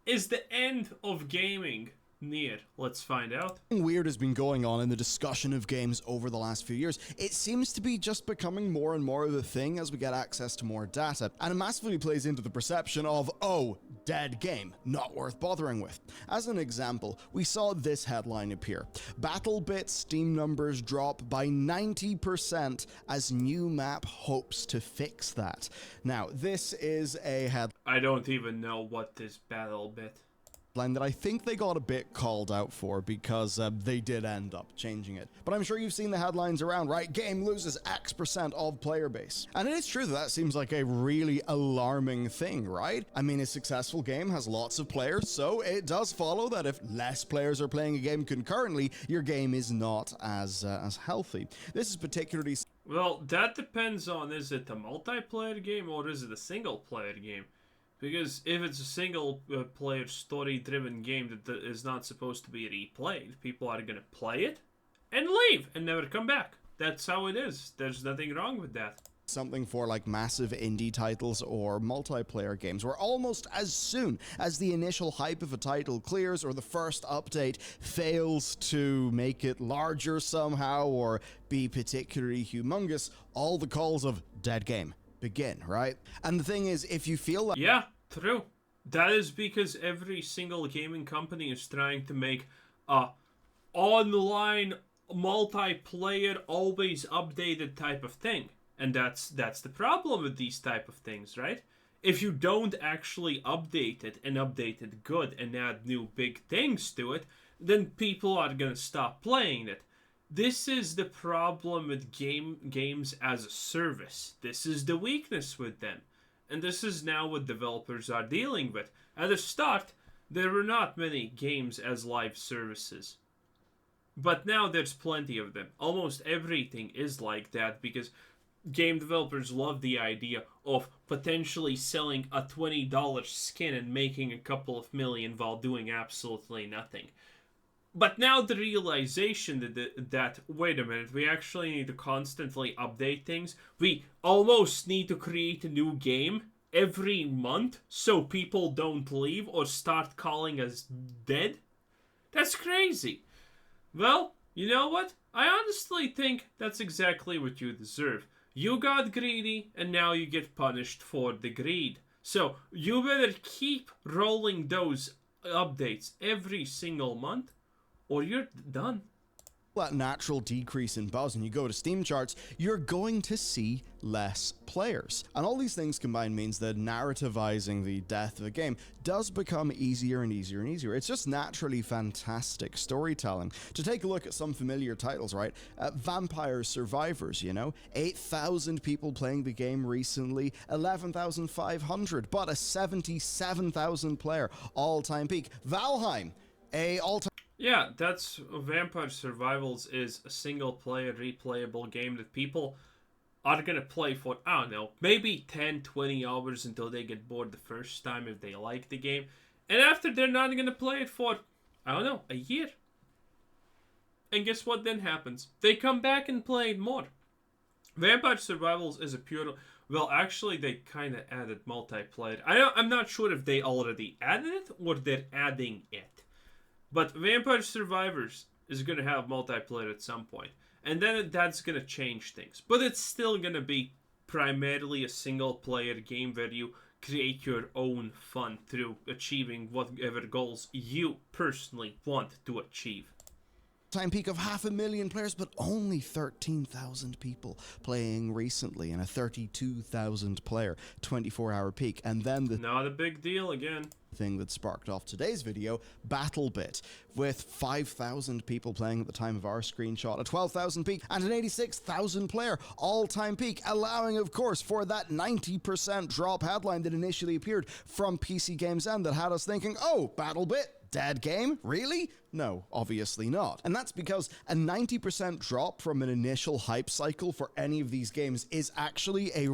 Is the end of gaming near? Let's find out. Something weird has been going on in the discussion of games over the last few years. It seems to be just becoming more and more of a thing as we get access to more data, and it massively plays into the perception of, oh, dead game, not worth bothering with. As an example, we saw this headline appear. Battlebit Steam numbers drop by 90% as new map hopes to fix that. Now, this is a headline I don't even know what this Battlebit. that I think they got a bit called out for because they did end up changing it. But I'm sure you've seen the headlines around, right? Game loses X% of player base. And it is true that seems like a really alarming thing, right? I mean, a successful game has lots of players, so it does follow that if less players are playing a game concurrently, your game is not as healthy. This is particularly... Well, that depends on, is it a multiplayer game or is it a single player game? Because if it's a single-player, story-driven game that is not supposed to be replayed, people are going to play it and leave and never come back. That's how it is. There's nothing wrong with that. Something for like massive indie titles or multiplayer games, where almost as soon as the initial hype of a title clears or the first update fails to make it larger somehow or be particularly humongous, all the calls of dead game begin, right? And the thing is, if you feel like... Yeah, true. That is because every single gaming company is trying to make a online multiplayer always updated type of thing. And that's the problem with these type of things, right? If you don't actually update it and update it good and add new big things to it, then people are gonna stop playing it. This is the problem with games as a service. This is the weakness with them. And this is now what developers are dealing with. At the start, there were not many games as live services. But now there's plenty of them. Almost everything is like that because game developers love the idea of potentially selling a $20 skin and making a couple of million while doing absolutely nothing. But now the realization that, wait a minute, we actually need to constantly update things. We almost need to create a new game every month so people don't leave or start calling us dead. That's crazy. Well, you know what? I honestly think that's exactly what you deserve. You got greedy and now you get punished for the greed. So you better keep rolling those updates every single month, or you're done. That natural decrease in buzz and you go to Steam charts, you're going to see less players. And all these things combined means that narrativizing the death of a game does become easier and easier and easier. It's just naturally fantastic storytelling. To take a look at some familiar titles, right? Vampire Survivors, you know? 8,000 people playing the game recently, 11,500, but a 77,000 player all-time peak. Valheim, a all-time... Yeah, that's Vampire Survivals is a single-player, replayable game that people are going to play for, I don't know, maybe 10, 20 hours until they get bored the first time if they like the game. And after, they're not going to play it for, I don't know, a year. And guess what then happens? They come back and play it more. Vampire Survivals is a pure... Well, actually, they kind of added multiplayer. I'm not sure if they already added it or they're adding it. But Vampire Survivors is going to have multiplayer at some point. And then that's going to change things. But it's still going to be primarily a single-player game where you create your own fun through achieving whatever goals you personally want to achieve. Time peak of 500,000 players, but only 13,000 people playing recently in a 32,000 player 24-hour peak. And then the not a big deal again. Thing that sparked off today's video, Battlebit, with 5,000 people playing at the time of our screenshot, a 12,000 peak and an 86,000 player all-time peak, allowing, of course, for that 90% drop headline that initially appeared from PC Games End that had us thinking, oh, Battlebit, dead game? Really? No, obviously not. And that's because a 90% drop from an initial hype cycle for any of these games is actually a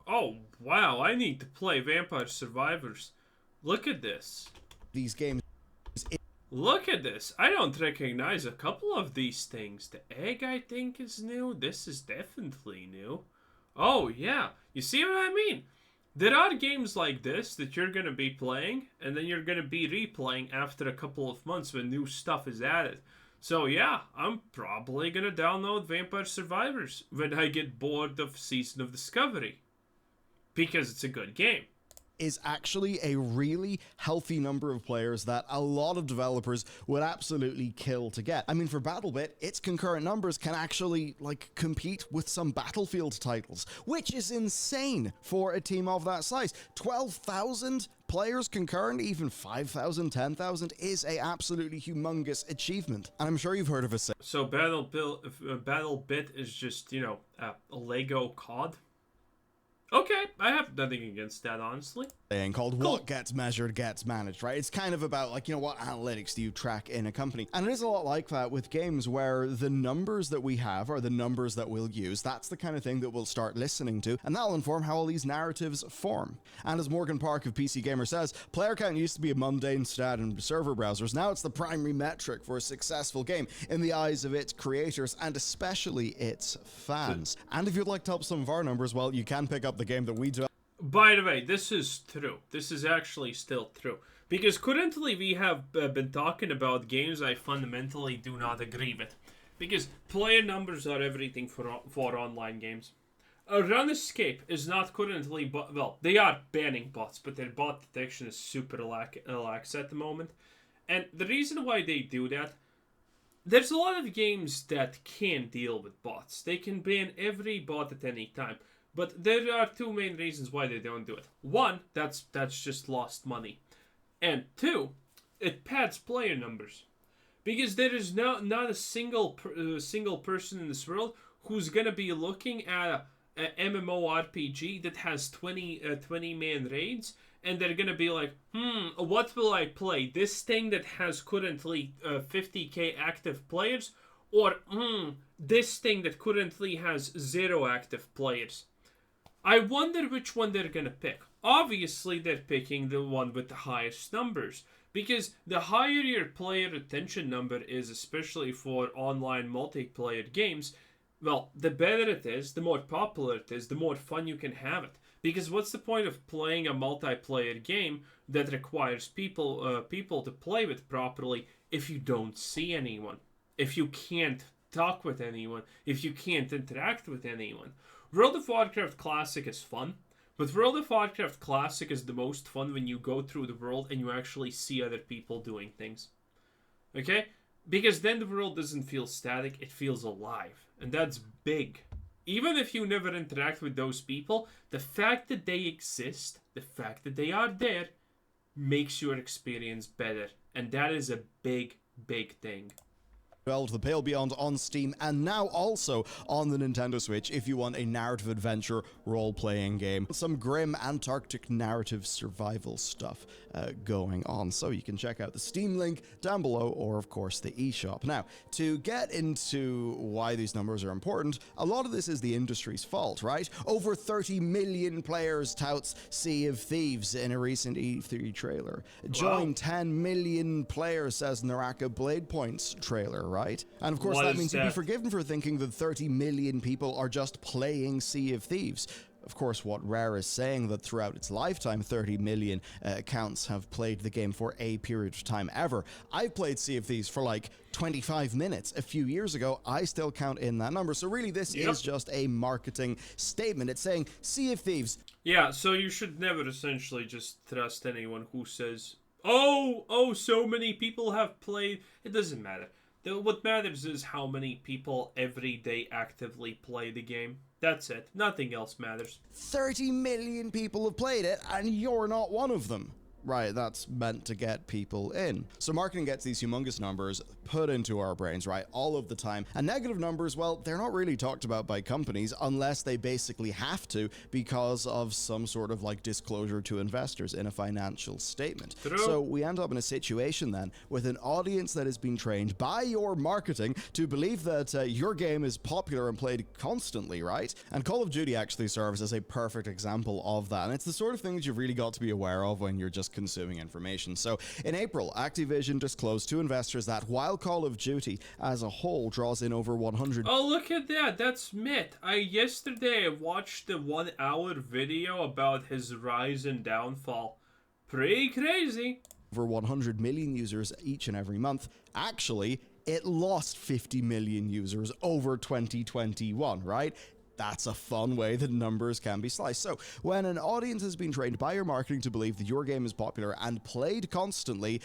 oh, wow, I need to play Vampire Survivors. Look at this. These games... Look at this. I don't recognize a couple of these things. The egg, I think, is new. This is definitely new. Oh, yeah. You see what I mean? There are games like this that you're going to be playing, and then you're going to be replaying after a couple of months when new stuff is added. So yeah, I'm probably going to download Vampire Survivors when I get bored of Season of Discovery. Because it's a good game. Is actually a really healthy number of players that a lot of developers would absolutely kill to get. I mean, for Battlebit, its concurrent numbers can actually, like, compete with some Battlefield titles, which is insane for a team of that size. 12,000 players concurrent, even 5,000, 10,000 is a absolutely humongous achievement. And I'm sure you've heard of a So Battlebit is just, you know, a Lego COD? Okay, I have nothing against that, honestly. Saying called What Gets Measured Gets Managed, right? It's kind of about, like, you know, what analytics do you track in a company? And it is a lot like that with games where the numbers that we have are the numbers that we'll use. That's the kind of thing that we'll start listening to, and that'll inform how all these narratives form. And as Morgan Park of PC Gamer says, player count used to be a mundane stat in server browsers. Now it's the primary metric for a successful game in the eyes of its creators and especially its fans. And if you'd like to help some of our numbers, well, you can pick up the game that we do. By the way, this is true. This is actually still true. Because currently we have been talking about games I fundamentally do not agree with. Because player numbers are everything for online games. Run Escape is not currently, well, they are banning bots, but their bot detection is super lax at the moment. And the reason why they do that, there's a lot of games that can deal with bots. They can ban every bot at any time. But there are two main reasons why they don't do it. One, that's just lost money. And two, it pads player numbers. Because there is not a single person in this world who's going to be looking at a mmorpg that has 20 man raids, and they're going to be like, what will I play? This thing that has currently 50k active players, or this thing that currently has 0 active players. I wonder which one they're gonna pick. Obviously, they're picking the one with the highest numbers. Because the higher your player retention number is, especially for online multiplayer games, well, the better it is, the more popular it is, the more fun you can have it. Because what's the point of playing a multiplayer game that requires people to play with properly if you don't see anyone? If you can't talk with anyone? If you can't interact with anyone? World of Warcraft Classic is fun, but World of Warcraft Classic is the most fun when you go through the world and you actually see other people doing things. Okay? Because then the world doesn't feel static, it feels alive. And that's big. Even if you never interact with those people, the fact that they exist, the fact that they are there, makes your experience better. And that is a big, big thing. The Pale Beyond on Steam, and now also on the Nintendo Switch if you want a narrative adventure role-playing game. Some grim Antarctic narrative survival stuff going on, so you can check out the Steam link down below, or of course the eShop. Now, to get into why these numbers are important, a lot of this is the industry's fault, right? Over 30 million players touts Sea of Thieves in a recent E3 trailer. Join 10 million players, says Naraka Blade Point's trailer, right? And of course that means you'd be forgiven for thinking that 30 million people are just playing Sea of Thieves. Of course, what Rare is saying that throughout its lifetime, 30 million accounts have played the game for a period of time ever. I've played Sea of Thieves for like 25 minutes a few years ago. I still count in that number. So really, this is just a marketing statement. It's saying Sea of Thieves. Yeah, so you should never essentially just trust anyone who says, oh, so many people have played. It doesn't matter. What matters is how many people every day actively play the game. That's it. Nothing else matters. 30 million people have played it, and you're not one of them. Right, that's meant to get people in. So marketing gets these humongous numbers put into our brains, right, all of the time. And negative numbers, well, they're not really talked about by companies unless they basically have to because of some sort of like disclosure to investors in a financial statement. True. So we end up in a situation then with an audience that has been trained by your marketing to believe that your game is popular and played constantly, right? And Call of Duty actually serves as a perfect example of that. And it's the sort of thing that you've really got to be aware of when you're just just consuming information. So in April, Activision disclosed to investors that while Call of Duty as a whole draws in over 100 Oh, look at that. That's Mitt. Yesterday I watched the 1 hour video about his rise and downfall. Pretty crazy. over 100 million users each and every month. Actually, it lost 50 million users over 2021, right? That's a fun way that numbers can be sliced. So, when an audience has been trained by your marketing to believe that your game is popular and played constantly,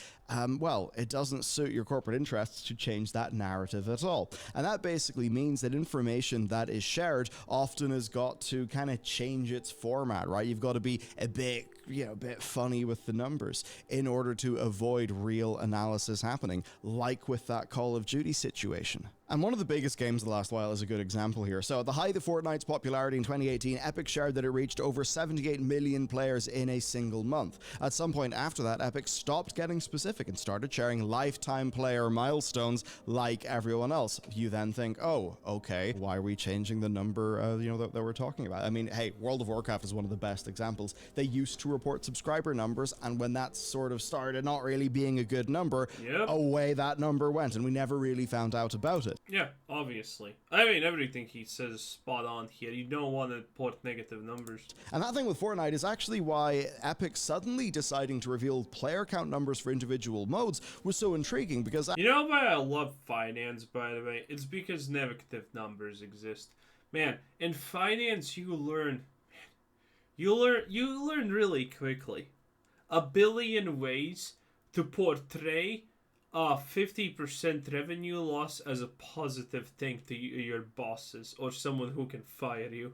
well, it doesn't suit your corporate interests to change that narrative at all. And that basically means that information that is shared often has got to kind of change its format, right? You've got to be a bit funny with the numbers in order to avoid real analysis happening, like with that Call of Duty situation. And one of the biggest games of the last while is a good example here. So at the height of Fortnite's popularity in 2018, Epic shared that it reached over 78 million players in a single month. At some point after that, Epic stopped getting specific and started sharing lifetime player milestones like everyone else. You then think, oh, okay, why are we changing the number that we're talking about? I mean, hey, World of Warcraft is one of the best examples. They used to report subscriber numbers, and when that sort of started not really being a good number, away that number went, and we never really found out about it. Yeah, obviously. I mean, everything he says is spot on here. You don't want to put negative numbers. And that thing with Fortnite is actually why Epic suddenly deciding to reveal player count numbers for individual modes was so intriguing, because you know why I love finance, by the way? It's because negative numbers exist. Man, in finance you learn really quickly a billion ways to portray a 50% revenue loss as a positive thing to your bosses or someone who can fire you.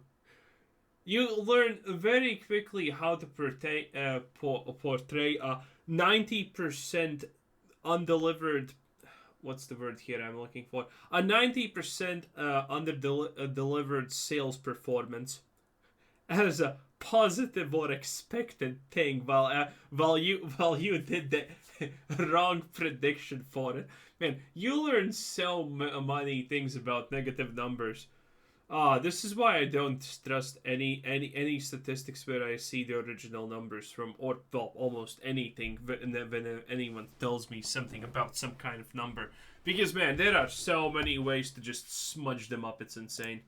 You learn very quickly how to portray a 90% undelivered. What's the word here I'm looking for? A 90% under-delivered sales performance as a positive or expected thing, while you did the wrong prediction for it. Man, you learn so many things about negative numbers. This is why I don't trust any statistics where I see the original numbers from, or well, almost anything when anyone tells me something about some kind of number. Because man, there are so many ways to just smudge them up. It's insane.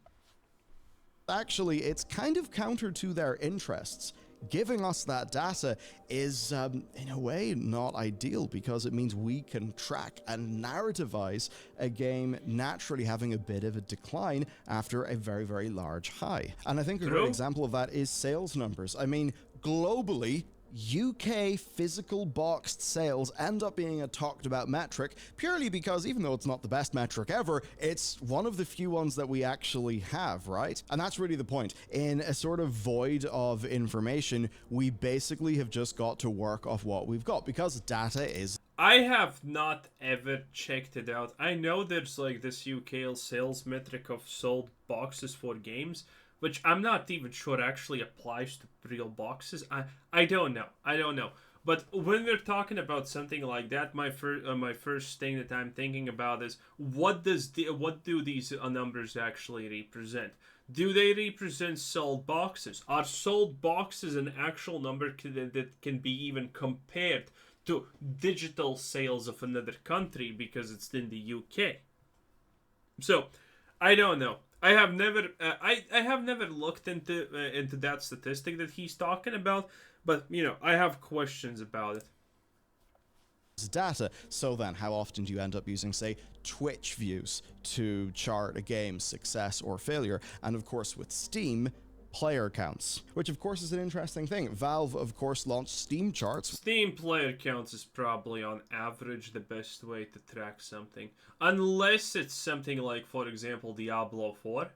Actually, it's kind of counter to their interests. Giving us that data is, in a way, not ideal, because it means we can track and narrativize a game naturally having a bit of a decline after a very, very large high. And I think a great example of that is sales numbers. I mean, globally, UK physical boxed sales end up being a talked about metric purely because even though it's not the best metric ever, it's one of the few ones that we actually have, right? And that's really the point. In a sort of void of information, we basically have just got to work off what we've got, because data is... I have not ever checked it out. I know there's like this UK sales metric of sold boxes for games, which I'm not even sure actually applies to real boxes. I don't know. But when we're talking about something like that, my first thing that I'm thinking about is what do these numbers actually represent? Do they represent sold boxes? Are sold boxes an actual number that can be even compared to digital sales of another country because it's in the UK? So, I don't know. I have never looked into that statistic that he's talking about, but I have questions about it. Data. So then, how often do you end up using, say, Twitch views to chart a game's success or failure? And of course, with Steam, player counts, which of course is an interesting thing. Valve, of course, launched Steam charts. Steam player counts is probably on average the best way to track something. Unless it's something like, for example, Diablo 4,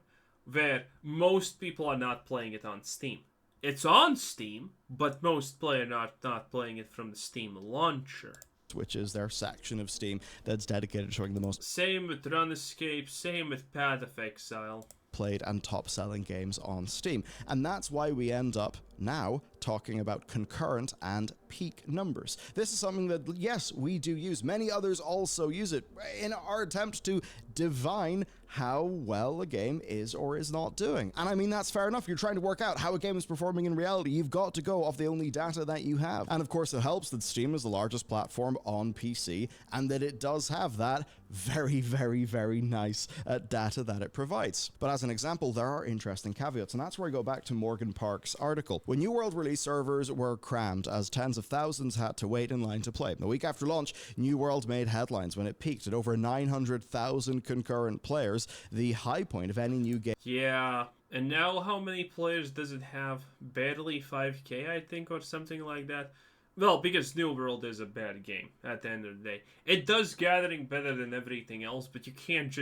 where most people are not playing it on Steam. It's on Steam, but most players are not playing it from the Steam launcher, which is their section of Steam that's dedicated to showing the most... Same with RunEscape, same with Path of Exile. Played and top-selling games on Steam. And that's why we end up now talking about concurrent and peak numbers. This is something that, yes, we do use. Many others also use it in our attempt to divine how well a game is or is not doing. And I mean, that's fair enough. You're trying to work out how a game is performing in reality. You've got to go off the only data that you have. And of course, it helps that Steam is the largest platform on PC and that it does have that very, very, very nice data that it provides. But as an example, there are interesting caveats, and that's where I go back to Morgan Park's article. When New World release, servers were crammed as tens of thousands had to wait in line to play. A week after launch, New World made headlines when it peaked at over 900,000 concurrent players, the high point of any new game. Yeah, and now how many players does it have? Barely 5k, I think, or something like that. Well, because New World is a bad game at the end of the day. It does gathering better than everything else, but you can't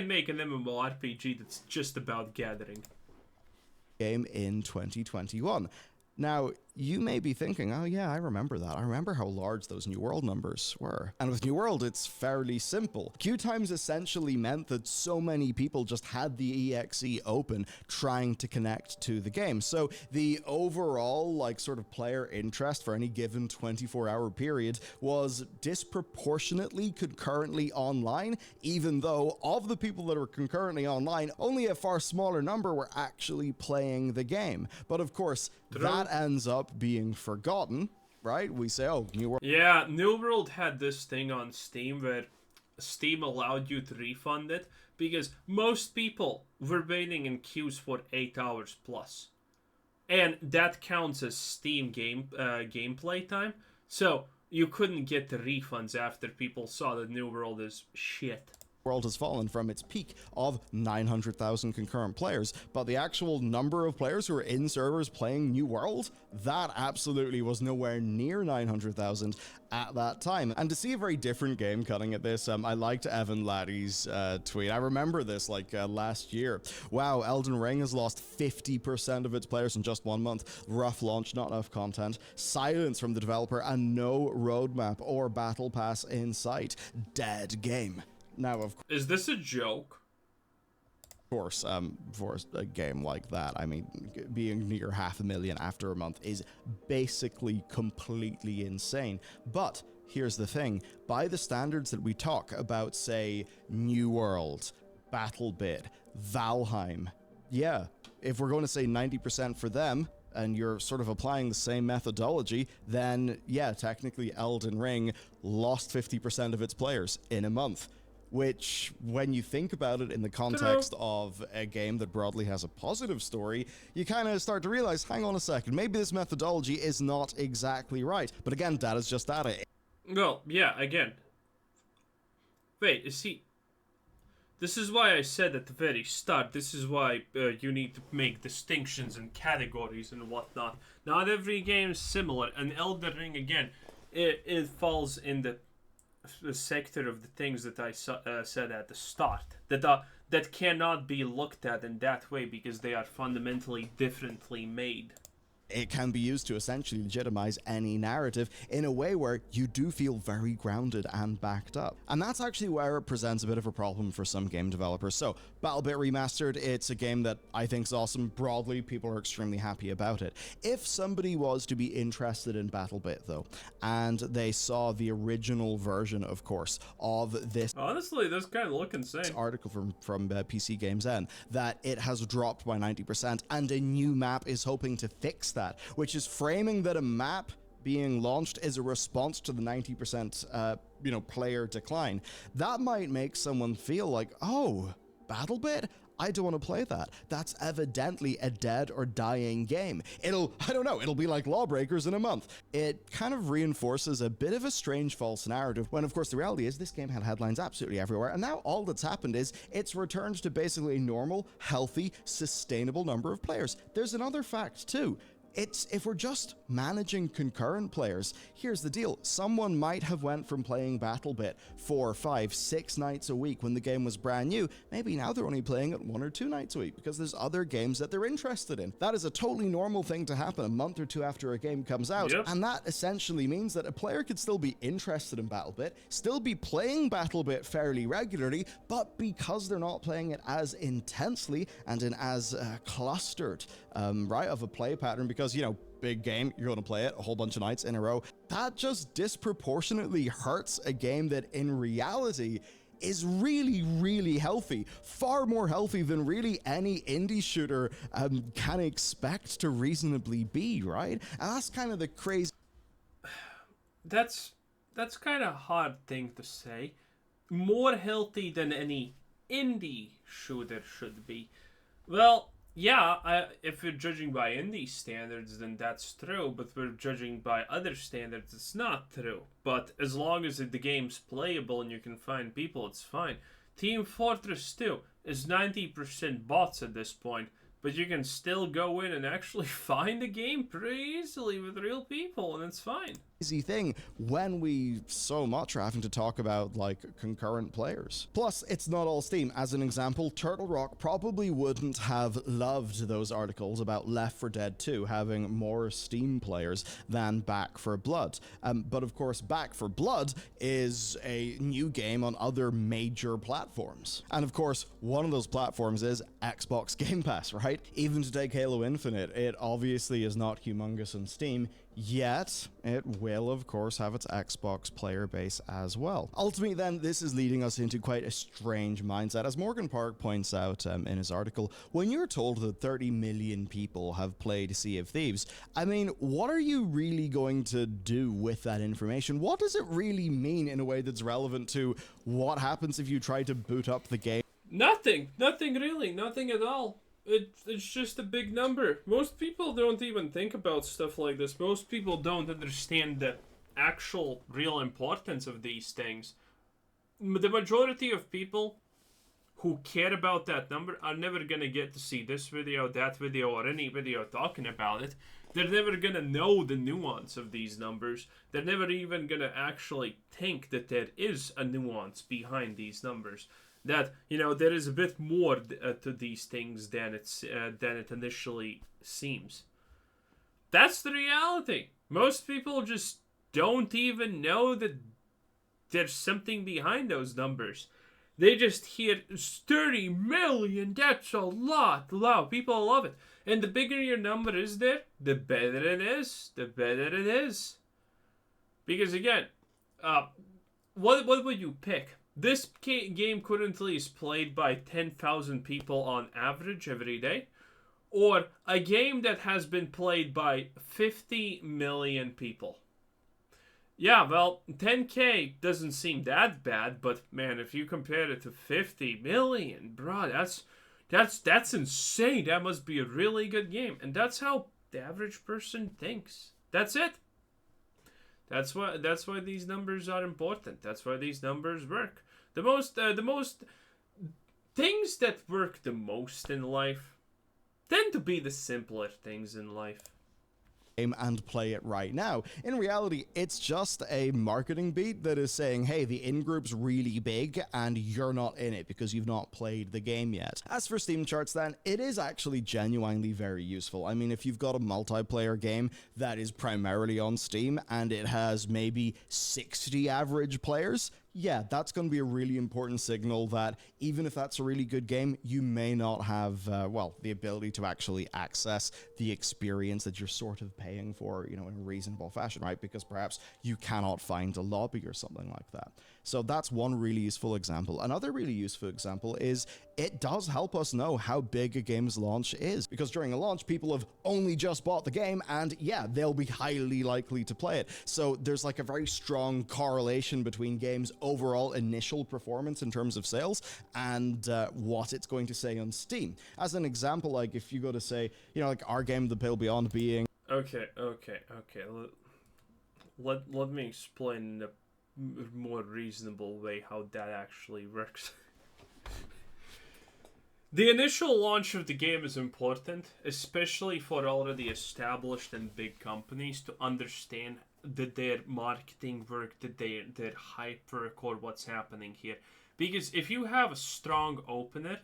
make an mmorpg that's just about gathering. Game in 2021. Now, you may be thinking, oh yeah, I remember that. I remember how large those New World numbers were. And with New World, it's fairly simple. Queue times essentially meant that so many people just had the EXE open trying to connect to the game. So the overall, sort of player interest for any given 24-hour period was disproportionately concurrently online, even though of the people that were concurrently online, only a far smaller number were actually playing the game. But of course, that ends up being forgotten, right? We say, oh, New World. Yeah, New World had this thing on Steam where Steam allowed you to refund it because most people were waiting in queues for 8 hours plus. And that counts as Steam gameplay time. So you couldn't get the refunds after people saw that New World is shit. World has fallen from its peak of 900,000 concurrent players, but the actual number of players who are in servers playing New World, that absolutely was nowhere near 900,000 at that time. And to see a very different game cutting at this, I liked Evan Laddie's tweet. I remember this last year. Wow, Elden Ring has lost 50% of its players in just 1 month. Rough launch, not enough content, silence from the developer, and no roadmap or battle pass in sight. Dead game. Now, of course, is this a joke? for a game like that, I mean, being near 500,000 after a month is basically completely insane. But here's the thing, by the standards that we talk about, say, New World, Battlebit, Valheim, yeah, if we're going to say 90% for them, and you're sort of applying the same methodology, then yeah, technically Elden Ring lost 50% of its players in a month. Which, when you think about it in the context of a game that broadly has a positive story, you kind of start to realize, hang on a second, maybe this methodology is not exactly right. But again, data's just data. Well, yeah, again. Wait, see, this is why I said at the very start, this is why you need to make distinctions and categories and whatnot. Not every game is similar, and Elden Ring, again, it falls in the sector of the things that I said at the start that cannot be looked at in that way because they are fundamentally differently made. It can be used to essentially legitimize any narrative in a way where you do feel very grounded and backed up. And that's actually where it presents a bit of a problem for some game developers. So, Battlebit Remastered, it's a game that I think is awesome. Broadly, people are extremely happy about it. If somebody was to be interested in Battlebit, though, and they saw the original version, of course, of this... Honestly, this kind of look insane. Article from PC Games N, that it has dropped by 90%, and a new map is hoping to fix that, which is framing that a map being launched is a response to the 90% player decline. That might make someone feel like, oh, Battlebit? I don't want to play that. That's evidently a dead or dying game. It'll be like Lawbreakers in a month. It kind of reinforces a bit of a strange false narrative when, of course, the reality is this game had headlines absolutely everywhere, and now all that's happened is it's returned to basically a normal, healthy, sustainable number of players. There's another fact, too. If we're just managing concurrent players, here's the deal. Someone might have went from playing Battlebit 4, 5, 6 nights a week when the game was brand new. Maybe now they're only playing it 1 or 2 nights a week because there's other games that they're interested in. That is a totally normal thing to happen a month or two after a game comes out. Yep. And that essentially means that a player could still be interested in Battlebit, still be playing Battlebit fairly regularly, but because they're not playing it as intensely and in as clustered, of a play pattern, because because, big game, you're going to play it a whole bunch of nights in a row. That just disproportionately hurts a game that in reality is really, really healthy. Far more healthy than really any indie shooter can expect to reasonably be, right? And that's kind of the crazy. That's kind of a hard thing to say. More healthy than any indie shooter should be. Well, yeah, if we're judging by indie standards, then that's true. But we're judging by other standards, it's not true. But as long as the game's playable and you can find people, it's fine. Team Fortress 2 is 90% bots at this point. But you can still go in and actually find a game pretty easily with real people, and it's fine. Easy thing when we so much are having to talk about like concurrent players. Plus, it's not all Steam. As an example, Turtle Rock probably wouldn't have loved those articles about Left 4 Dead 2 having more Steam players than Back 4 Blood. But of course, Back 4 Blood is a new game on other major platforms. And of course, one of those platforms is Xbox Game Pass, right? Even to take Halo Infinite, it obviously is not humongous on Steam, yet it will of course have its Xbox player base as well. Ultimately then, this is leading us into quite a strange mindset. As Morgan Park points out in his article, when you're told that 30 million people have played Sea of Thieves, I mean, what are you really going to do with that information? What does it really mean in a way that's relevant to what happens if you try to boot up the game? Nothing really, nothing at all. It's just a big number. Most people don't even think about stuff like this. Most people don't understand the actual real importance of these things. The majority of people who care about that number are never gonna get to see this video, that video, or any video talking about it. They're never gonna know the nuance of these numbers. They're never even gonna actually think that there is a nuance behind these numbers. That, there is a bit more to these things than it initially seems. That's the reality. Most people just don't even know that there's something behind those numbers. They just hear 30 million, that's a lot. Wow, people love it. And the bigger your number is there, the better it is. The better it is. Because again, what would you pick? This game currently is played by 10,000 people on average every day, or a game that has been played by 50 million people. Yeah, well, 10K doesn't seem that bad, but man, if you compare it to 50 million, bro, that's insane. That must be a really good game, and that's how the average person thinks. That's it. That's why these numbers are important. That's why these numbers work. The most things that work the most in life tend to be the simpler things in life. And play it right now. In reality, it's just a marketing beat that is saying, hey, the in-group's really big and you're not in it because you've not played the game yet. As for Steam charts then, it is actually genuinely very useful. I mean, if you've got a multiplayer game that is primarily on Steam and it has maybe 60 average players, yeah, that's going to be a really important signal that even if that's a really good game, you may not have, the ability to actually access the experience that you're sort of paying for, in a reasonable fashion, right? Because perhaps you cannot find a lobby or something like that. So that's one really useful example. Another really useful example is it does help us know how big a game's launch is, because during a launch, people have only just bought the game and yeah, they'll be highly likely to play it. So there's like a very strong correlation between games' overall initial performance in terms of sales and what it's going to say on Steam. As an example, like if you go to say, like our game, The Pale Beyond being... Okay. Let me explain the more reasonable way how that actually works. The initial launch of the game is important, especially for already established and big companies to understand that their marketing work, that their hype work, or what's happening here. Because if you have a strong opener,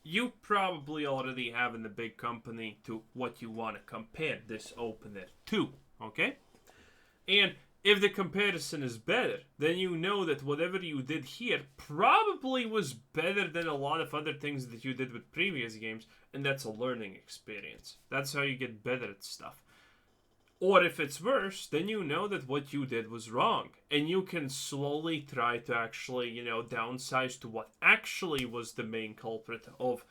you probably already have in the big company to what you want to compare this opener to, okay? And if the comparison is better, then you know that whatever you did here probably was better than a lot of other things that you did with previous games, and that's a learning experience. That's how you get better at stuff. Or if it's worse, then you know that what you did was wrong, and you can slowly try to actually, downsize to what actually was the main culprit of,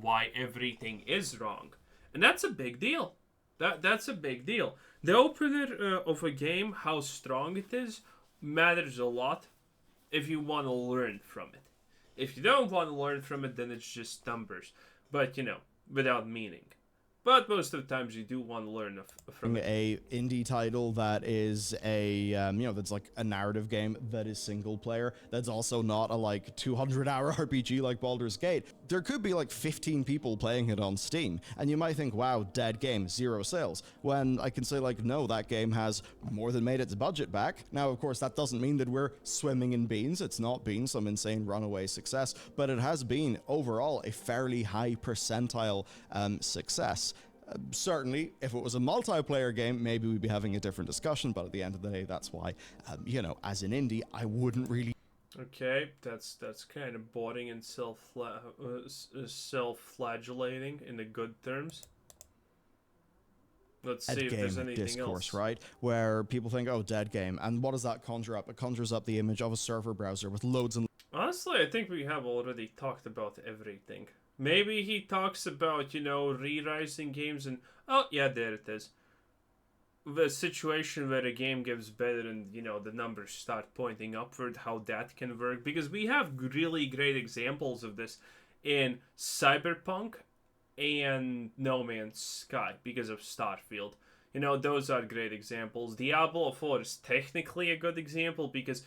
why everything is wrong. And that's a big deal. That's a big deal. The opener of a game, how strong it is, matters a lot if you want to learn from it. If you don't want to learn from it, then it's just numbers. But, without meaning. But most of the times you do want to learn from it. A indie title that is a, that's like a narrative game that is single player, that's also not a like 200-hour RPG like Baldur's Gate. There could be like 15 people playing it on Steam, and you might think, wow, dead game, 0 sales. When I can say like, no, that game has more than made its budget back. Now, of course, that doesn't mean that we're swimming in beans. It's not been some insane runaway success, but it has been overall a fairly high percentile success. Certainly, if it was a multiplayer game, maybe we'd be having a different discussion, but at the end of the day, that's why, as an indie, I wouldn't really... Okay, that's kind of boring and self-flagellating in the good terms. Let's see if there's anything discourse, else. Right? Where people think, oh, dead game, and what does that conjure up? It conjures up the image of a server browser with loads and... Honestly, I think we have already talked about everything. Maybe he talks about, re-rising games and... Oh, yeah, there it is. The situation where a game gets better and, the numbers start pointing upward, how that can work. Because we have really great examples of this in Cyberpunk and No Man's Sky because of Starfield. Those are great examples. Diablo 4 is technically a good example because...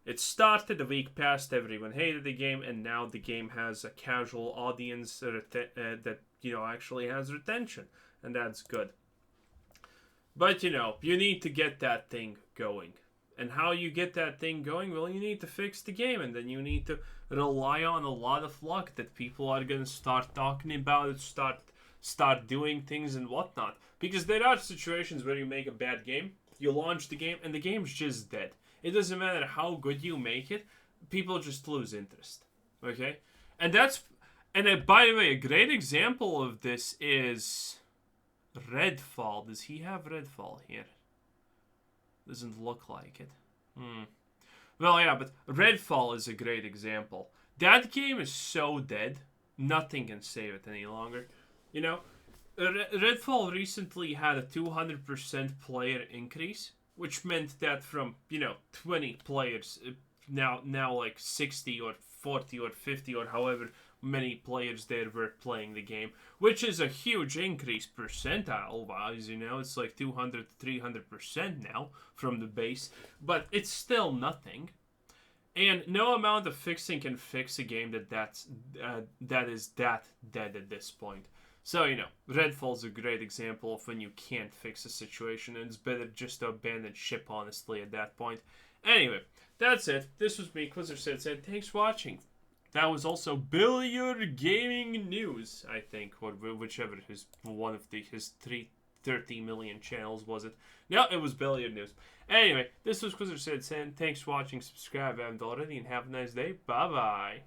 it started, a week passed, everyone hated the game, and now the game has a casual audience that, actually has retention, and that's good. But, you need to get that thing going. And how you get that thing going? Well, you need to fix the game, and then you need to rely on a lot of luck that people are going to start talking about it, start doing things and whatnot. Because there are situations where you make a bad game, you launch the game, and the game's just dead. It doesn't matter how good you make it, people just lose interest. Okay? And by the way, a great example of this is Redfall. Does he have Redfall here? Doesn't look like it. Well, yeah, but Redfall is a great example. That game is so dead, nothing can save it any longer. Redfall recently had a 200% player increase, which meant that from, 20 players, now like 60 or 40 or 50 or however many players there were playing the game, which is a huge increase percentile-wise, it's like 200 to 300% now from the base, but it's still nothing. And no amount of fixing can fix a game that is that dead at this point. So, Redfall's a great example of when you can't fix a situation, and it's better just to abandon ship, honestly, at that point. Anyway, that's it. This was me, Quizzer said, thanks for watching. That was also Billiard Gaming News, I think, or whichever his 30 million channels was it. No, it was Billiard News. Anyway, this was Quizzer said, thanks for watching, subscribe if you haven't already, and have a nice day. Bye-bye.